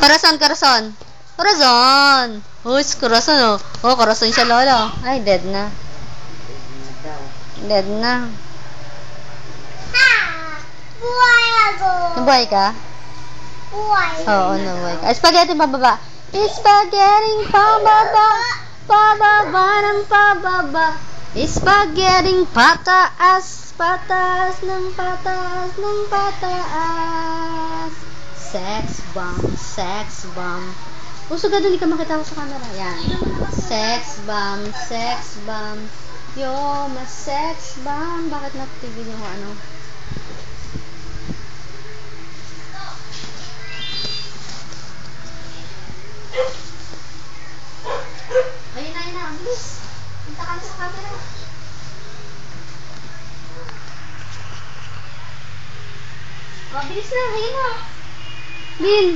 Corazon, corazon. Corazon. Oh, it's corazon, oh. Oh, corazon siya, lolo. Ay, dead na. Dead na. Buhay ako. Nabuhay ka? Buhay. Oo, nabuhay ka. Spaghetti pababa. Spaghetti pababa. Pababa ng pababa. Spaghetti pataas. Pataas ng pataas ng pataas. Sex bomb, sex bomb. Gusto ka doon, di ka makita ko sa camera. Yan. Sex bomb, sex bomb. Yo, mas sex bomb. Bakit na-TV niyo ko ano? Ayun na, ayun na. Bilis. Punta ka na sa camera. Oh, bilis na. Ayun na. Bin.